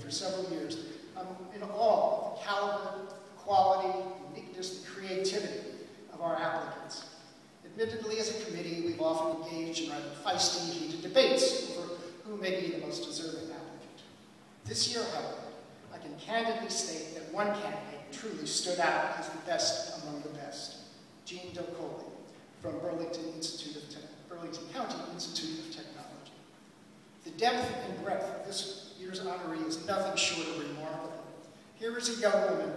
for several years, I'm in awe of the caliber, quality, uniqueness, and creativity of our applicants. Admittedly, as a committee, we've often engaged in rather feisty, heated debates over who may be the most deserving applicant. This year, however, I can candidly state that one candidate truly stood out as the best among the best, Jean Del Colli, from Burlington County Institute of Technology. The depth and breadth of this year's honoree is nothing short of remarkable. Here is a young woman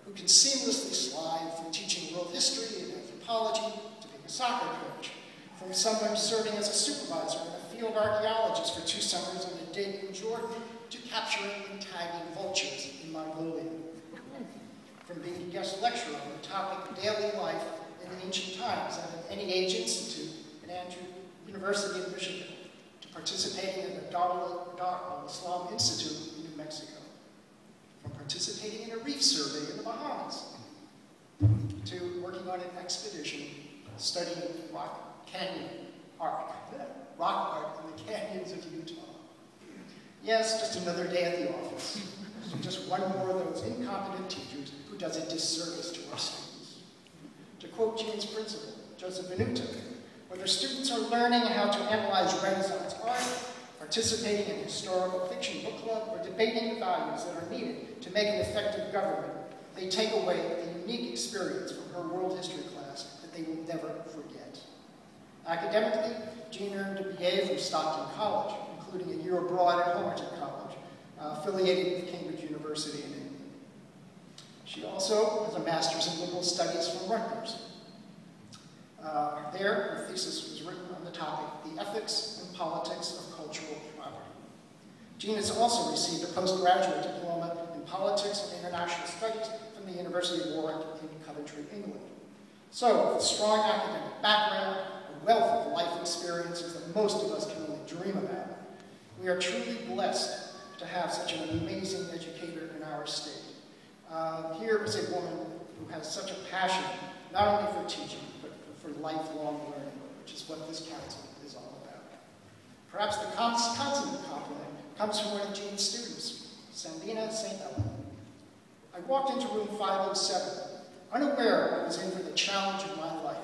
who can seamlessly slide from teaching world history and anthropology to being a soccer coach, from someone serving as a supervisor and a field archaeologist for 2 summers on a dig in Jordan to capturing and tagging vultures in Mongolia, from being a guest lecturer on the topic of daily life in ancient times at an NEH Institute at Andrews University in Michigan, to participating in the Dar al-Islam Institute in New Mexico, from participating in a reef survey in the Bahamas, to working on an expedition studying rock art in the canyons of Utah. Yes, just another day at the office. Just one more of those incompetent teachers who does a disservice to our students. To quote Jean's principal, Joseph Venuto, whether students are learning how to analyze Renaissance art, participating in historical fiction book club, or debating the values that are needed to make an effective government, they take away a unique experience from her world history class that they will never forget. Academically, Jean earned a BA from Stockton College, including a year abroad at Homerton College, affiliated with Cambridge University in England. She also has a master's in liberal studies from Rutgers. There, her thesis was written on the topic, The Ethics and Politics of Cultural Property. Jean has also received a postgraduate diploma in Politics and International Studies from the University of Warwick in Coventry, England. So, with a strong academic background, a wealth of life experiences that most of us can only dream about, we are truly blessed to have such an amazing educator in our state. Here is a woman who has such a passion, not only for teaching, but for lifelong learning, which is what this council is all about. Perhaps the consummate compliment comes from one of Jean's students, Sandina St. Ellen. I walked into room 507, unaware I was in for the challenge of my life.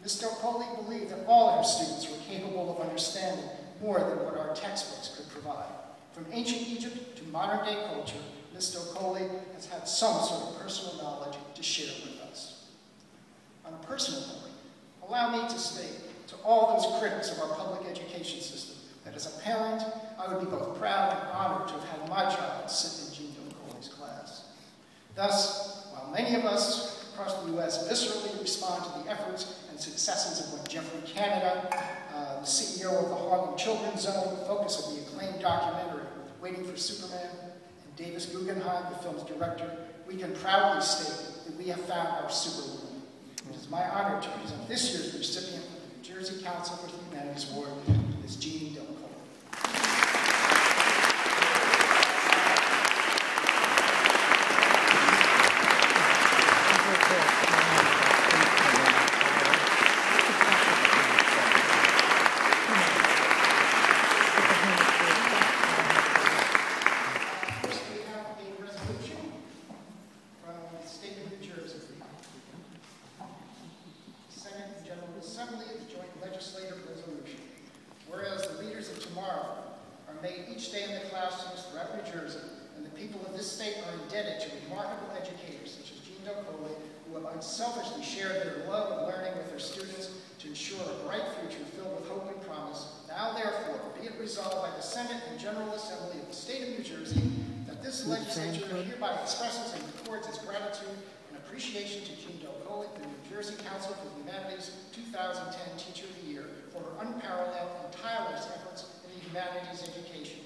Ms. Del Colli believed that all her students were capable of understanding more than what our textbooks could provide. From ancient Egypt to modern day culture, Ms. Del Colli has had some sort of personal knowledge to share with us. On a personal note, allow me to state to all those critics of our public education system that as a parent, I would be both proud and honored to have had my child sit in Jean Del Colli's class. Thus, while many of us across the U.S. viscerally respond to the efforts and successes of what Geoffrey Canada, the CEO of the Harlem Children's Zone, the focus of the acclaimed documentary, Waiting for Superman, and Davis Guggenheim, the film's director, we can proudly state that we have found our superwoman. It is my honor to present this year's recipient of the New Jersey Council for the Humanities Award, Ms. Jean Del Colli. Unselfishly shared their love of learning with their students to ensure a bright future filled with hope and promise. Now, therefore, be it resolved by the Senate and General Assembly of the State of New Jersey that this legislature hereby expresses and records its gratitude and appreciation to Jean Del Colli, the New Jersey Council for the Humanities 2010 Teacher of the Year, for her unparalleled and tireless efforts in the humanities education.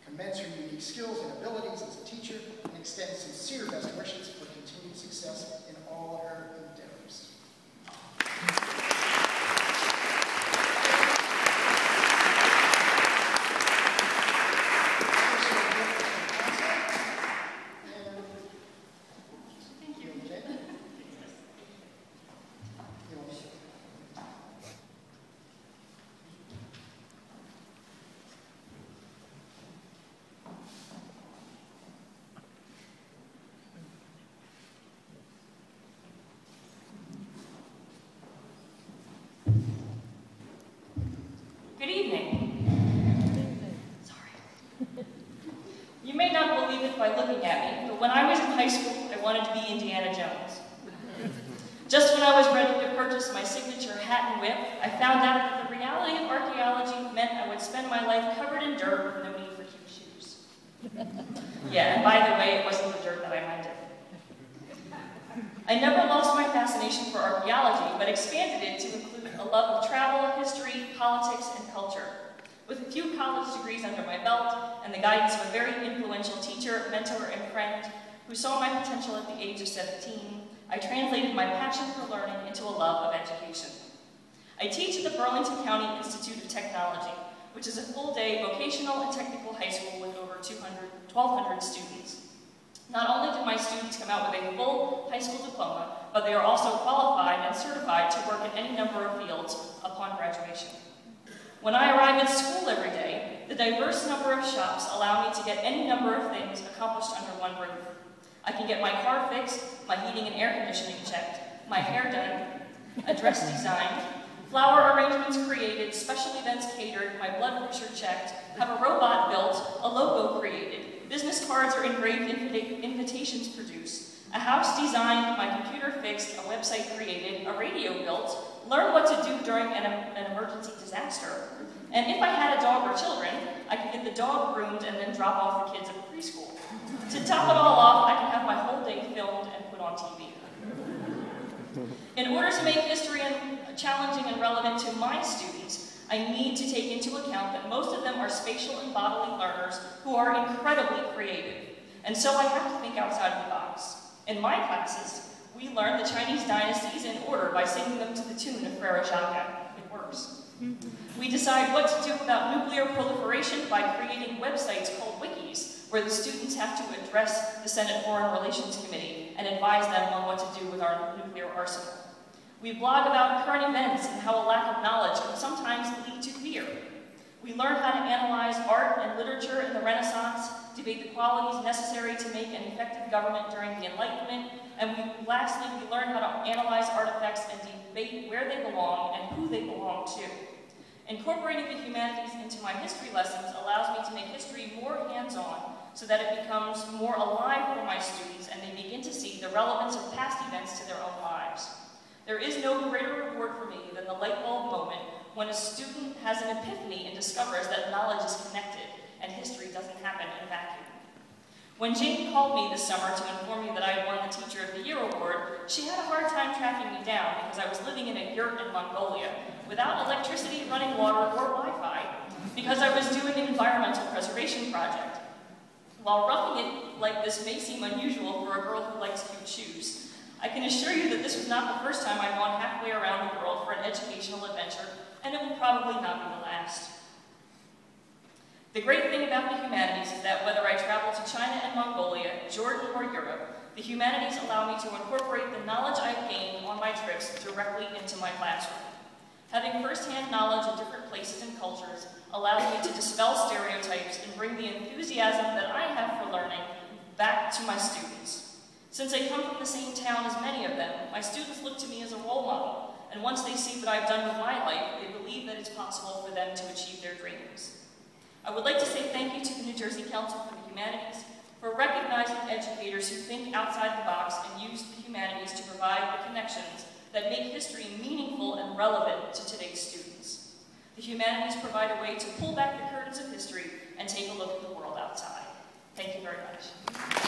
Commends her unique skills and abilities as a teacher and extends sincere best wishes for continued success in all her endeavors. by looking at me, but when I was in high school, I wanted to be Indiana Jones. Just when I was ready to purchase my signature hat and whip, I found out that the reality of archaeology meant I would spend my life covered in dirt with no need for cute shoes. Yeah, and by the way, it wasn't the dirt that I minded. I never lost my fascination for archaeology, but expanded it to include a love of travel, history, politics, and culture. With a few college degrees under my belt, and the guidance of a very influential teacher, mentor, and friend who saw my potential at the age of 17, I translated my passion for learning into a love of education. I teach at the Burlington County Institute of Technology, which is a full-day vocational and technical high school with over 1,200 students. Not only do my students come out with a full high school diploma, but they are also qualified and certified to work in any number of fields upon graduation. When I arrive at school every day, the diverse number of shops allow me to get any number of things accomplished under one roof. I can get my car fixed, my heating and air conditioning checked, my hair done, a dress designed, flower arrangements created, special events catered, my blood pressure checked, have a robot built, a logo created, business cards or engraved invitations produced, a house designed, my computer fixed, a website created, a radio built, learn what to do during an emergency disaster, and if I had a dog or children, I could get the dog groomed and then drop off the kids at preschool. To top it all off, I can have my whole day filmed and put on TV. In order to make history challenging and relevant to my students, I need to take into account that most of them are spatial and bodily learners who are incredibly creative, and so I have to think outside of the box. In my classes, we learn the Chinese dynasties in order by singing them to the tune of Frere Jacques. It works. We decide what to do about nuclear proliferation by creating websites called wikis, where the students have to address the Senate Foreign Relations Committee and advise them on what to do with our nuclear arsenal. We blog about current events and how a lack of knowledge can sometimes lead to fear. We learn how to analyze art and literature in the Renaissance, debate the qualities necessary to make an effective government during the Enlightenment, and lastly, we learn how to analyze artifacts and debate where they belong and who they belong to. Incorporating the humanities into my history lessons allows me to make history more hands-on so that it becomes more alive for my students and they begin to see the relevance of past events to their own lives. There is no greater reward for me than the light bulb moment when a student has an epiphany and discovers that knowledge is connected and history doesn't happen in a vacuum. When Jane called me this summer to inform me that I had won the Teacher of the Year award, she had a hard time tracking me down because I was living in a yurt in Mongolia without electricity, running water, or Wi-Fi, because I was doing an environmental preservation project. While roughing it like this may seem unusual for a girl who likes cute shoes, I can assure you that this was not the first time I've gone halfway around the world for an educational adventure, and it will probably not be the last. The great thing about the humanities is that whether I travel to China and Mongolia, Jordan, or Europe, the humanities allow me to incorporate the knowledge I've gained on my trips directly into my classroom. Having first-hand knowledge of different places and cultures allows me to dispel stereotypes and bring the enthusiasm that I have for learning back to my students. Since I come from the same town as many of them, my students look to me as a role model, and once they see what I've done with my life, they believe that it's possible for them to achieve their dreams. I would like to say thank you to the New Jersey Council for the Humanities for recognizing educators who think outside the box and use the humanities to provide the connections that make history meaningful and relevant to today's students. The humanities provide a way to pull back the curtains of history and take a look at the world outside. Thank you very much.